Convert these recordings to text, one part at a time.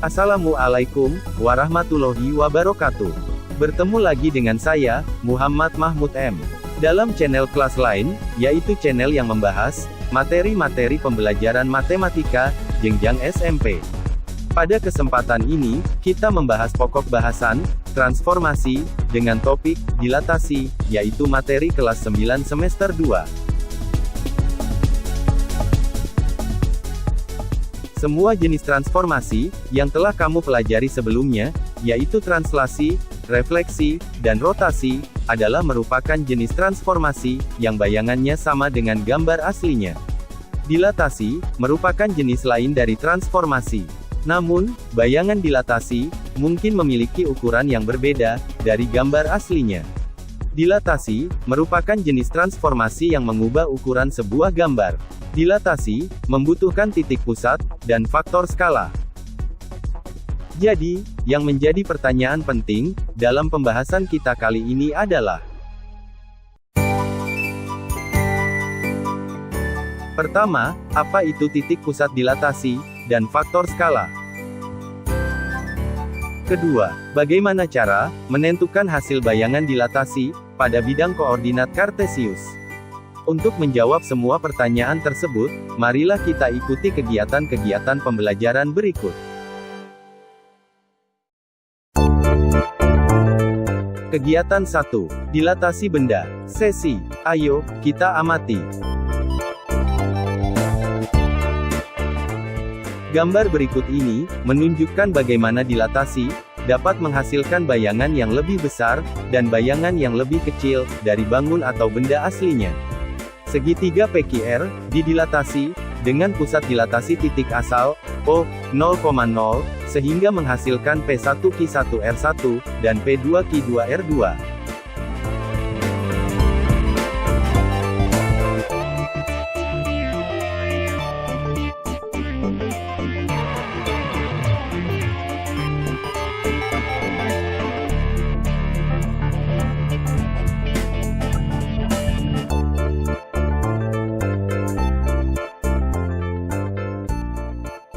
Assalamualaikum warahmatullahi wabarakatuh. Bertemu lagi dengan saya, Muhammad Mahmud M. Dalam channel kelas lain, yaitu channel yang membahas materi-materi pembelajaran matematika jenjang SMP. Pada kesempatan ini, kita membahas pokok bahasan transformasi dengan topik dilatasi, yaitu materi kelas 9 semester 2. Semua jenis transformasi yang telah kamu pelajari sebelumnya, yaitu translasi, refleksi, dan rotasi, adalah merupakan jenis transformasi yang bayangannya sama dengan gambar aslinya. Dilatasi merupakan jenis lain dari transformasi. Namun, bayangan dilatasi mungkin memiliki ukuran yang berbeda dari gambar aslinya. Dilatasi merupakan jenis transformasi yang mengubah ukuran sebuah gambar. Dilatasi membutuhkan titik pusat dan faktor skala. Jadi, yang menjadi pertanyaan penting dalam pembahasan kita kali ini adalah: pertama, apa itu titik pusat dilatasi dan faktor skala? Kedua, bagaimana cara menentukan hasil bayangan dilatasi pada bidang koordinat kartesius? Untuk menjawab semua pertanyaan tersebut, marilah kita ikuti kegiatan-kegiatan pembelajaran berikut. Kegiatan 1. Dilatasi benda. Sesi. Ayo, kita amati. Gambar berikut ini menunjukkan bagaimana dilatasi dapat menghasilkan bayangan yang lebih besar dan bayangan yang lebih kecil dari bangun atau benda aslinya. Segitiga PQR didilatasi dengan pusat dilatasi titik asal O 0,0 sehingga menghasilkan P1Q1R1 dan P2Q2R2.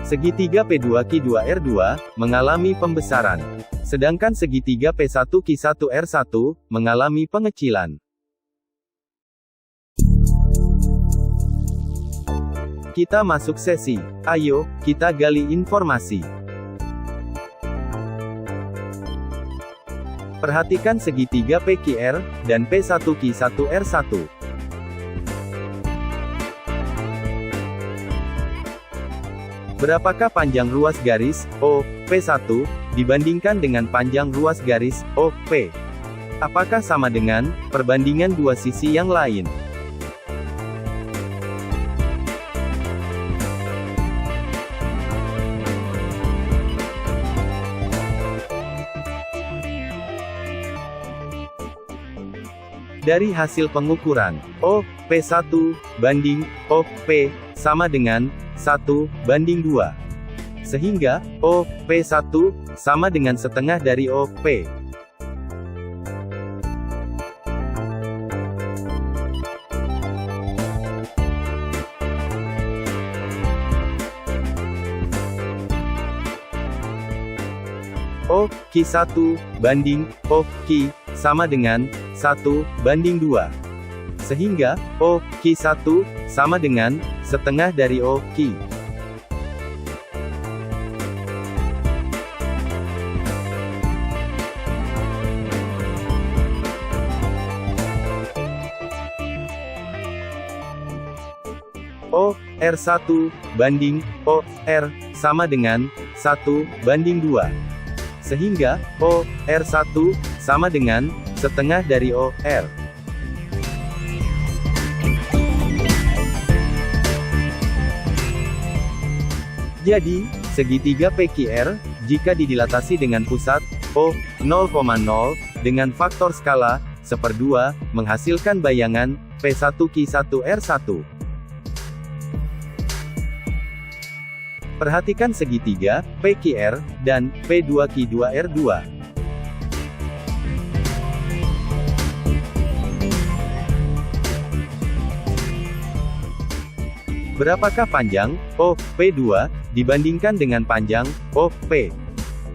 Segitiga P2Q2R2 mengalami pembesaran, sedangkan segitiga P1Q1R1 mengalami pengecilan. Kita masuk sesi. Ayo, kita gali informasi. Perhatikan segitiga PQR dan P1Q1R1. Berapakah panjang ruas garis OP1 dibandingkan dengan panjang ruas garis OP? Apakah sama dengan perbandingan dua sisi yang lain? Dari hasil pengukuran, OP1 banding OP sama dengan 1:2. Sehingga, OP1 sama dengan setengah dari OP. OQ1 banding OQ sama dengan 1:2. Sehingga, OQ1 sama dengan setengah dari OQ. OR1 banding OR sama dengan 1:2. Sehingga, OR1 sama dengan setengah dari OR. Jadi, segitiga PQR, jika didilatasi dengan pusat O 0,0, dengan faktor skala 1/2, menghasilkan bayangan P1Q1R1. Perhatikan segitiga PQR dan P2Q2R2. Berapakah panjang OP2 dibandingkan dengan panjang, OP.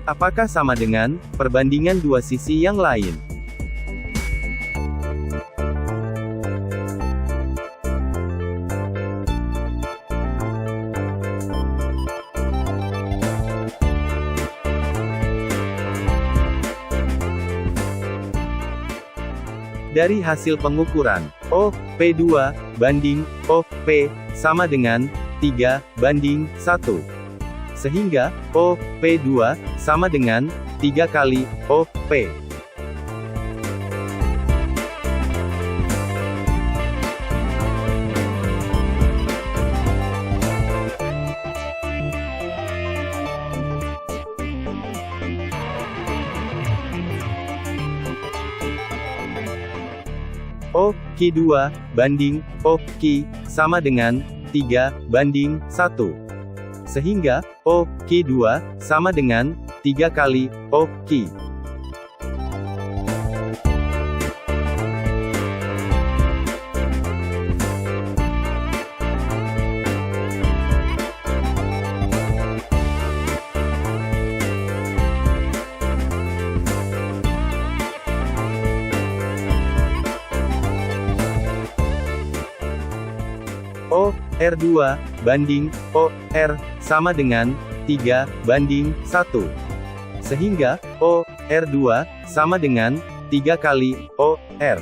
Apakah sama dengan perbandingan dua sisi yang lain? Dari hasil pengukuran, OP2 banding OP sama dengan 3:1. Sehingga, OP2 sama dengan 3 kali OP. OQ2 banding OQ sama dengan 3:1. Sehingga, OQ2 sama dengan 3 kali OQ. OR2 banding OR sama dengan 3:1. Sehingga, OR2 sama dengan 3 kali OR.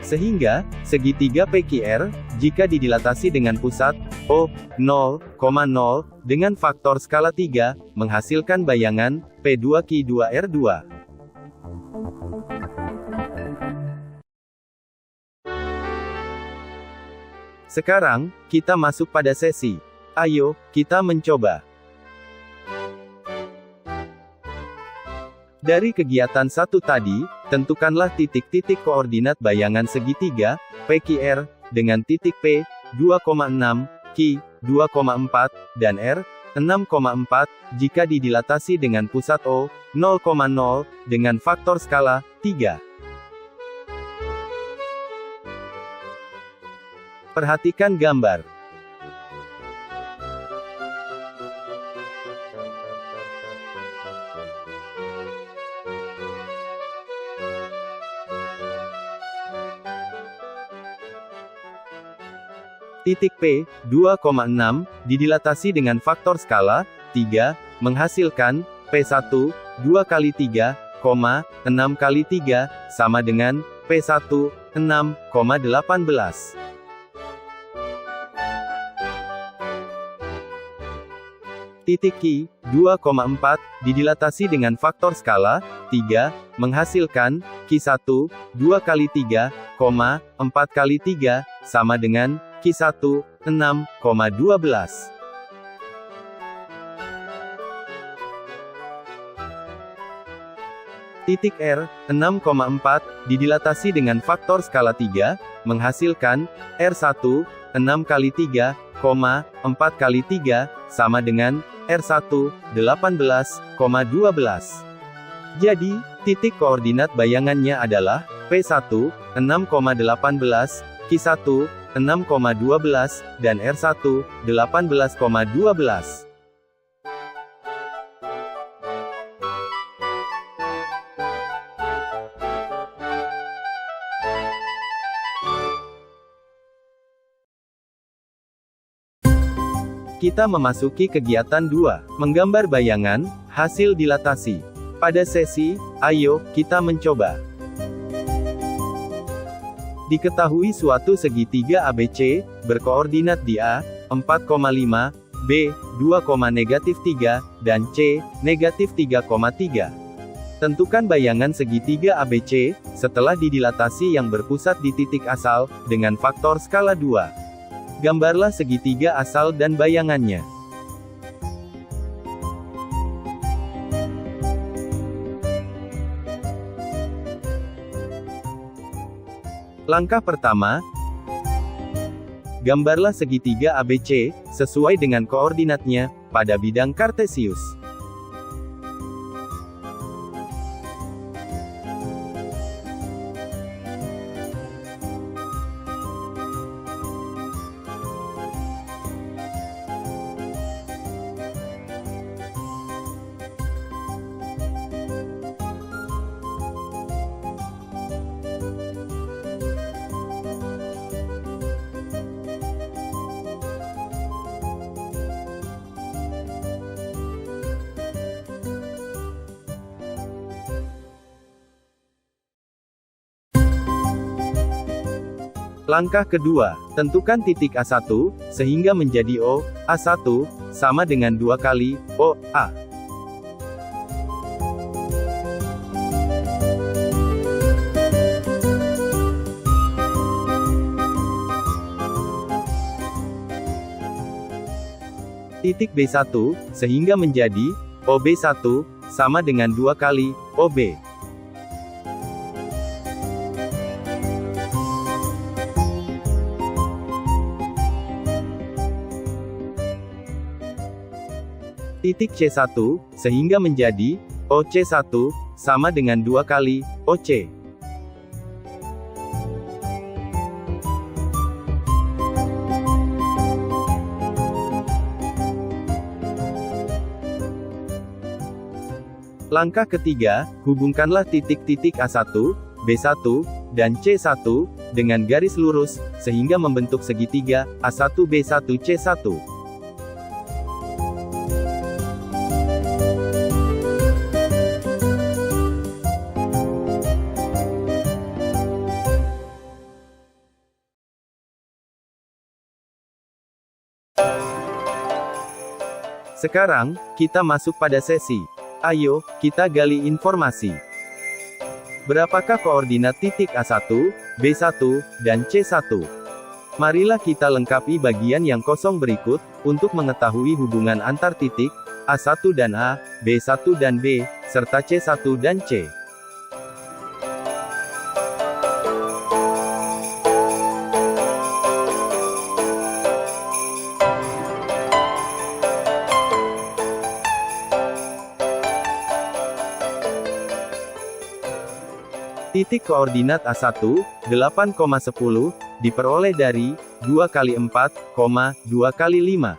Sehingga, segitiga PQR, jika didilatasi dengan pusat O 0,0 dengan faktor skala 3, menghasilkan bayangan P2Q2R2. Sekarang, kita masuk pada sesi. Ayo, kita mencoba. Dari kegiatan satu tadi, tentukanlah titik-titik koordinat bayangan segitiga, PQR, dengan titik P, 2,6, Q, 2,4, dan R, 6,4, jika didilatasi dengan pusat O, 0,0, dengan faktor skala 3. Perhatikan gambar. Titik P, 2,6, didilatasi dengan faktor skala 3, menghasilkan P1, 2 kali 3, 6 kali 3, sama dengan P1, 6,18. Titik Q, 2,4, didilatasi dengan faktor skala 3, menghasilkan Q1, 2 kali 3, 4 kali 3, sama dengan Q1, 6,12. Titik R, 6,4, didilatasi dengan faktor skala 3, menghasilkan R1, 6 kali 3, 4 kali 3, sama dengan R1, 18,12. Jadi, titik koordinat bayangannya adalah P1, 6,18, Q1, 6,12, dan R1, 18,12. Kita memasuki kegiatan 2, menggambar bayangan, hasil dilatasi. Pada sesi, ayo, kita mencoba. Diketahui suatu segitiga ABC, berkoordinat di A, 4,5, B, 2,-3, dan C, -3,3. Tentukan bayangan segitiga ABC, setelah didilatasi yang berpusat di titik asal, dengan faktor skala 2. Gambarlah segitiga asal dan bayangannya. Langkah pertama, gambarlah segitiga ABC, sesuai dengan koordinatnya, pada bidang Kartesius. Langkah kedua, tentukan titik A1, sehingga menjadi O, A1, sama dengan 2 kali, O, A. Titik B1, sehingga menjadi, OB1, sama dengan 2 kali, OB. Titik C1, sehingga menjadi, OC1, sama dengan 2 kali, OC. Langkah ketiga, hubungkanlah titik-titik A1, B1, dan C1, dengan garis lurus, sehingga membentuk segitiga, A1 B1 C1. Sekarang, kita masuk pada sesi. Ayo, kita gali informasi. Berapakah koordinat titik A1, B1, dan C1? Marilah kita lengkapi bagian yang kosong berikut, untuk mengetahui hubungan antar titik, A1 dan A, B1 dan B, serta C1 dan C. Titik koordinat A1, 8,10, diperoleh dari 2 kali 4, 2 kali 5.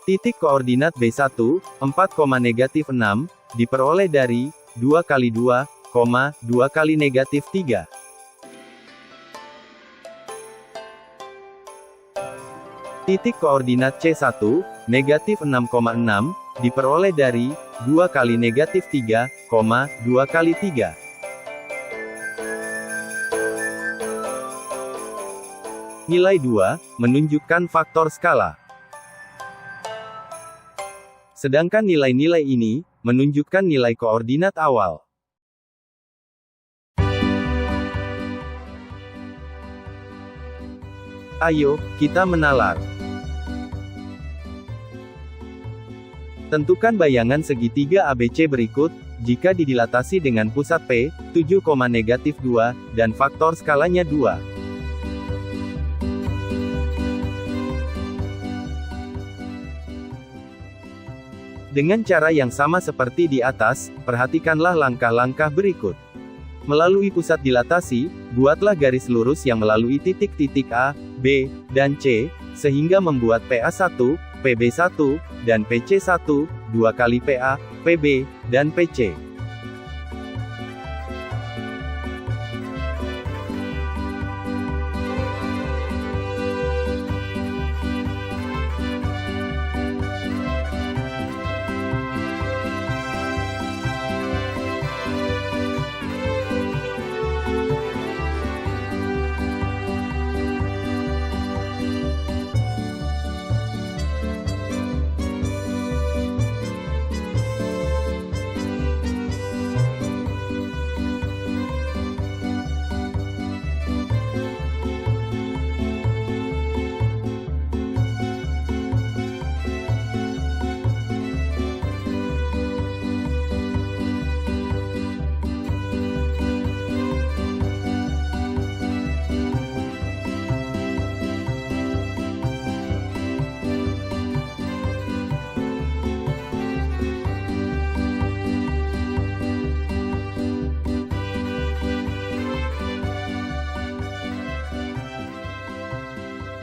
Titik koordinat B1, 4,-6, diperoleh dari 2 kali 2, 2 kali -3. Titik koordinat C1, -6,6, diperoleh dari 2 kali -3, 2 kali 3. Nilai 2, menunjukkan faktor skala. Sedangkan nilai-nilai ini, menunjukkan nilai koordinat awal. Ayo, kita menalar. Tentukan bayangan segitiga ABC berikut, jika didilatasi dengan pusat P, 7,-2, dan faktor skalanya 2. Dengan cara yang sama seperti di atas, perhatikanlah langkah-langkah berikut. Melalui pusat dilatasi, buatlah garis lurus yang melalui titik-titik A, B, dan C, sehingga membuat PA1, PB1, dan PC1, 2 kali PA, PB, dan PC.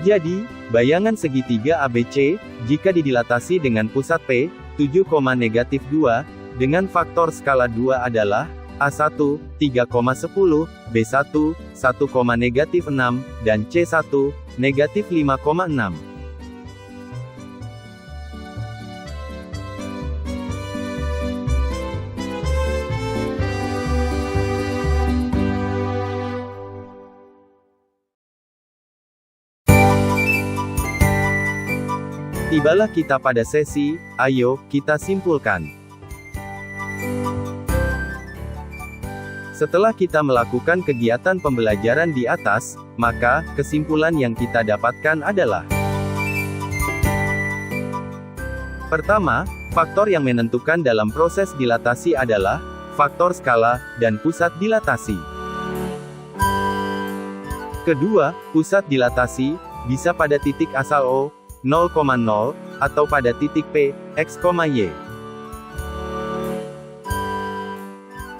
Jadi, bayangan segitiga ABC, jika didilatasi dengan pusat P, 7,-2, dengan faktor skala 2 adalah, A1, 3,10, B1, 1,-6, dan C1, -5,6. Tibalah kita pada sesi, ayo, kita simpulkan. Setelah kita melakukan kegiatan pembelajaran di atas, maka, kesimpulan yang kita dapatkan adalah: pertama, faktor yang menentukan dalam proses dilatasi adalah faktor skala dan pusat dilatasi. Kedua, pusat dilatasi bisa pada titik asal O, 0,0, atau pada titik P, X, Y.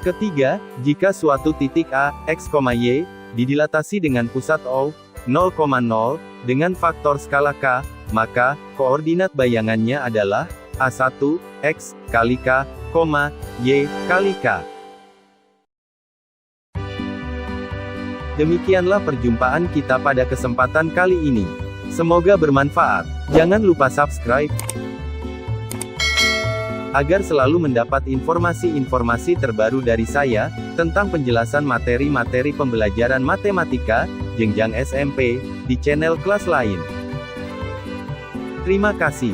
Ketiga, jika suatu titik A, X, Y, didilatasi dengan pusat O, 0,0, dengan faktor skala K, maka, koordinat bayangannya adalah A1, X, kali K, Y, kali K. Demikianlah perjumpaan kita pada kesempatan kali ini. Semoga bermanfaat. Jangan lupa subscribe, agar selalu mendapat informasi-informasi terbaru dari saya, tentang penjelasan materi-materi pembelajaran matematika, jenjang SMP, di channel kelas lain. Terima kasih.